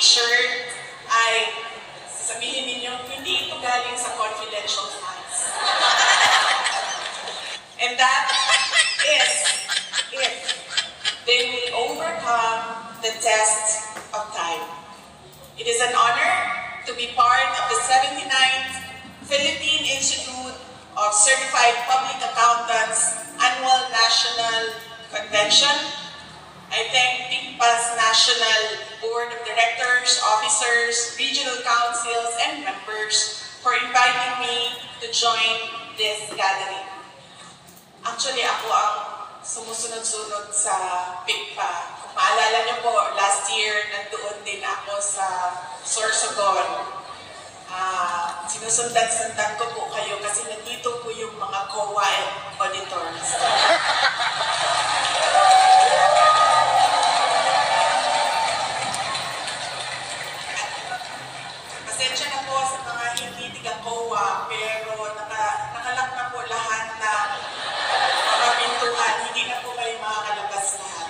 picture ay sabihin ninyo, hindi ito galing sa confidential funds. And that is if they will overcome the test of time. It is an honor to be part of the 79th Philippine Institute of Certified Public Accountants Annual National Convention. I thank PICPA's National Board of Directors, officers, regional councils, and members for inviting me to join this gathering. Actually, ako ang sumusunod-sunod sa PICPA. Kung maalala niyo po, last year, nandoon din ako sa Sorsogon. Sinusundan-sundan ko po kayo kasi nandito po yung mga COA auditors. Pasensya na po sa mga hindi tiga-COA, pero nakalak na po lahat na mga pintuan, hindi na po kayo makakalabas lahat.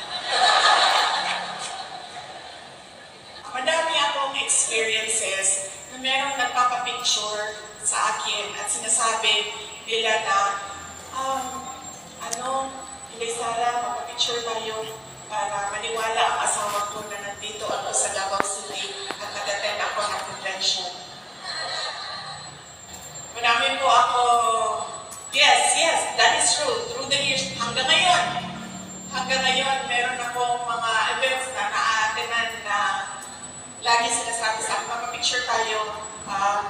Madami akong experiences na merong nagpapapicture sa akin at sinasabi nila na, Inday Sara, magpapicture tayo para maniwala ang asawa ko na nandito ako sa Davao City at nag-attend ako ng convention. Marami po ako, yes, that is true. Through the years, hanggang ngayon, meron akong mga events na na-attenan na lagi sinasabi sa akin, magpapicture tayo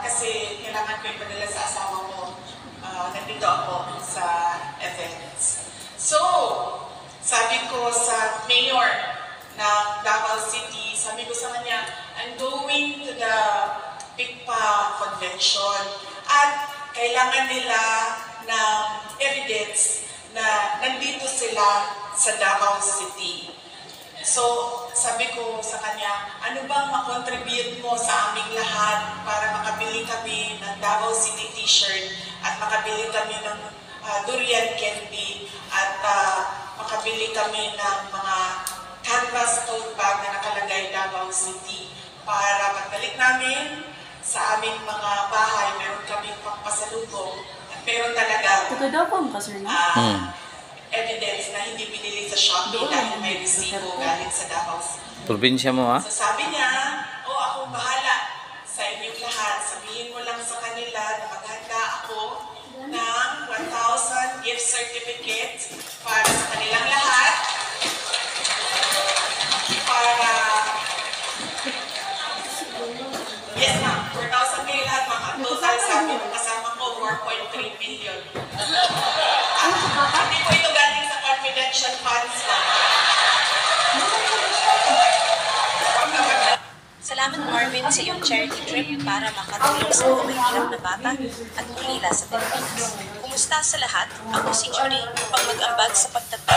kasi kailangan ko ipadala sa asawa mo. Nandito ako sa events. So, sabi ko sa mayor ng Davao City, sabi ko sa kanya, I'm going to the PICPA convention at kailangan nila ng evidence na nandito sila sa Davao City. So, sabi ko sa kanya, ano bang makontribute mo sa aming lahat para makabili kami ng Davao City t-shirt at makabili kami ng durian candy at makabili kami ng mga canvas tote bag na nakalagay Davao City para pagbalik namin sa aming mga bahay, meron kaming pampasalubong at meron talaga evidence na hindi binili sa Shopee dahil may resibo galing sa Davao City. Probinsya mo, ha? So sabi niya, akong bahala sa inyong lahat. Sabihin mo lang sa kanila na maghanda ako ng 1,000 gift certificates para sa kanilang lahat. Yes ma'am, 4,000 kayo lahat ma'am. Ang total sabi ng kasama ko, 4.3 million. Hindi po ito galing sa confidential funds ma'am. Salamat Marvin sa iyong charity trip para makatulong sa mga mahirap na bata at ulila sa Pilipinas. Kumusta sa lahat? Ako si Judy upang mag-ambag sa pagtatapos.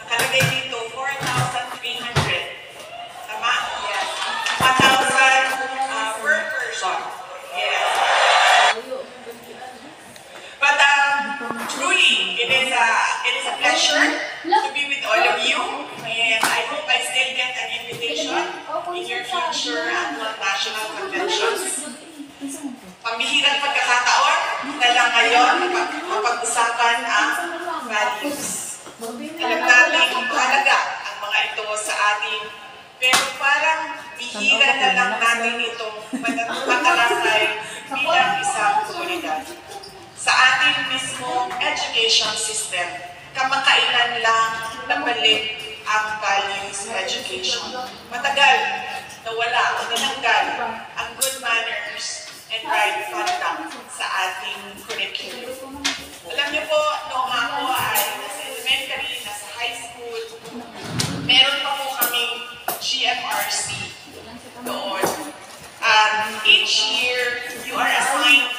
Nakalagay dito, 4,300. Tama? Yes. 1,000 per person. Yes. But truly, it is a pleasure to be with all of you, and I hope I still get an invitation in your future annual national conventions. Pambihirang pagkakataon na lang ngayon mapag-usapan ang values. Alam natin mahalaga ang mga ito sa ating, pero parang bihira na lang natin itong matalasay bilang isang komunidad. Sa ating mismong education system, kamakailan lang nabalik ang values education. Matagal nawala o tinanggal ang good manners and right conduct sa ating curriculum. Alam niyo po, noong ako ay nasa elementary, nasa high school, meron pa po kaming GMRC doon. Each year, you are assigned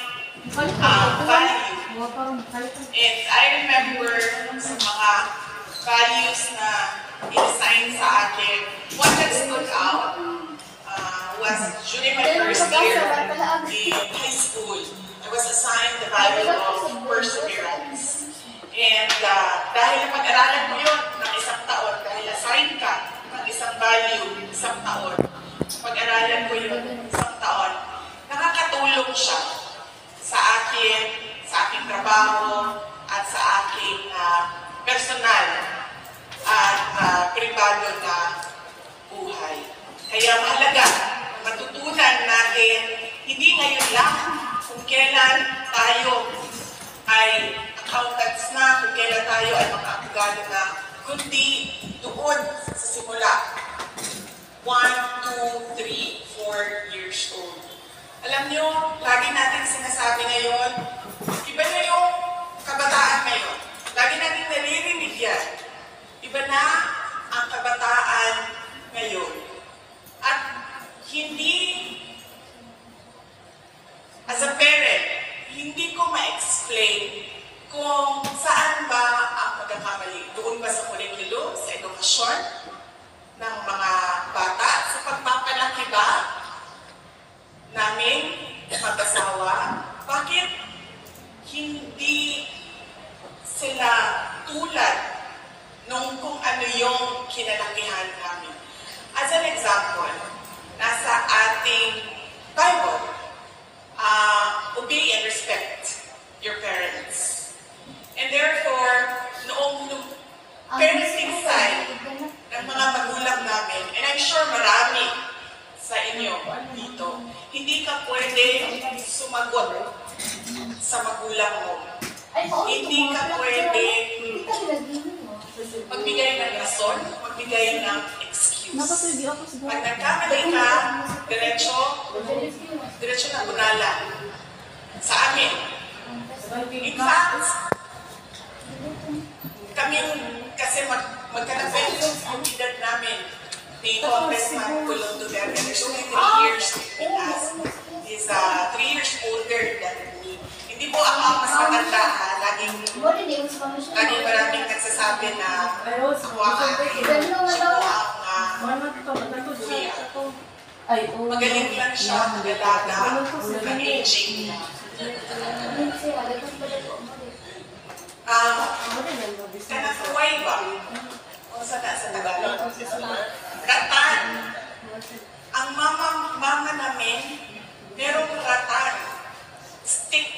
value. And I remember sa mga values na in-assign sa akin, one that stood out was during my first year in high school. I was assigned the value of perseverance. And trabaho at sa aking personal at pribado na buhay. Kaya mahalaga na matutunan natin, hindi ngayon lang kung kailan tayo ay accountants na, kung kailan tayo ay mga abogado na, kundi doon sa simula. 1, 2, 3, 4 years old. Alam nyo, lagi natin sinasabi ngayon, iba na yung kabataan ngayon. Lagi natin naririnig yan. Iba na ang kabataan ngayon. At hindi, as a parent, hindi ko ma-explain kung saan ba ang pagkakamali. Doon ba sa kurikulo, sa edukasyon ng mga bata, sa pagpapalaki ba namin mag-asawa? Bakit hindi sila tulad nung kung ano yung kinalakihan namin? As an example, nasa ating Bible, obey and respect your parents. And therefore, noong parenting side ng mga magulang namin, and I'm sure marami sa inyo dito, hindi ka pwede sumagot sa magulang mo. Hindi ka pwede magbigay ng rason, magbigay ng excuse. Pag nagkamali ka, diretso na bunalan sa amin. In fact, kami kasi magkalapit yung edad namin ni Congressman Pulong Duterte. There's only 3 years between us. He's 3 years older than me. Hindi po ako mas matanda. Laging maraming nagsasabi na ako ang kuya. Magaling lang siya mag-alaga ng aging niya. Kanakuway ba? O sa Tagalog? Ratan. Ang mama namin, merong ratan. Stick.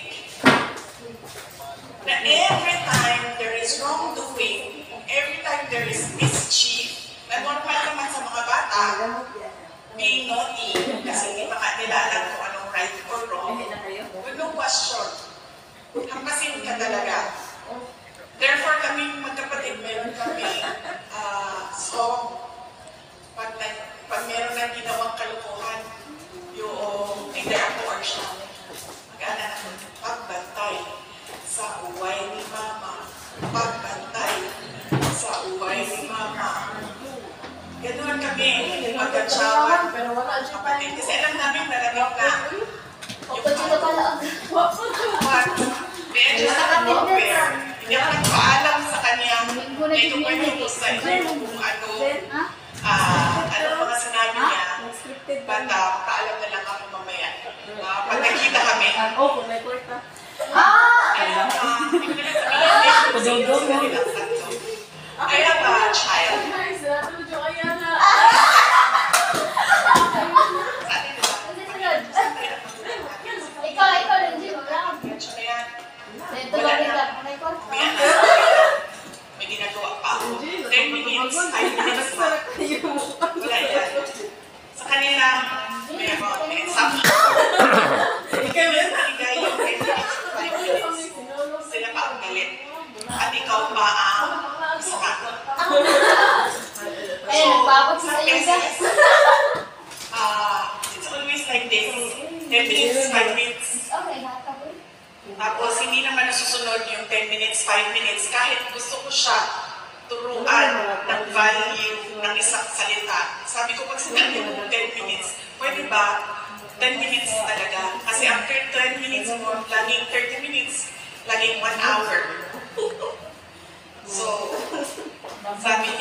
Na every time there is wrongdoing, every time there is mischief, na normal naman sa mga bata, being naughty, kasi hindi pa nila alam kung anong right or wrong, with no question, hampasin ka talaga. Therefore, kami magkapatid, meron kami song, pag meron na ginawang kalukuhan, yung either ako or siya, mag-anak naman, pagbantay sa uway ni mama, pagbantay sa uway ni mama. Ganoon kami, magkatsawan, kapatid, kasi alam namin nalagyan na yung medyo sa compare. Hindi ako nagpaalam sa kanya na ito pwede ko sa inyo kung ano mga sinabi niya. But paalam na lang ako mamaya. Pag nakita kami. I have a child. May ginagawa pa ako. 10 minutes, 5 minutes pa. Wala yan. Sa kanila, may example. Kaya naligay yung 10 minutes, 5 minutes. Sila pa ang galit. At ikaw pa ang sumagot. So, sa cases, it's always like this. 10 minutes, 5 minutes. Tapos, hindi naman nasusunod yung 10 minutes, 5 minutes. Kahit gusto ko siya turuan ng value ng isang salita. Sabi ko, pag sinabi mo 10 minutes, pwede ba 10 minutes talaga? Kasi after 10 minutes mo, laging 30 minutes, laging 1 hour. So, sabi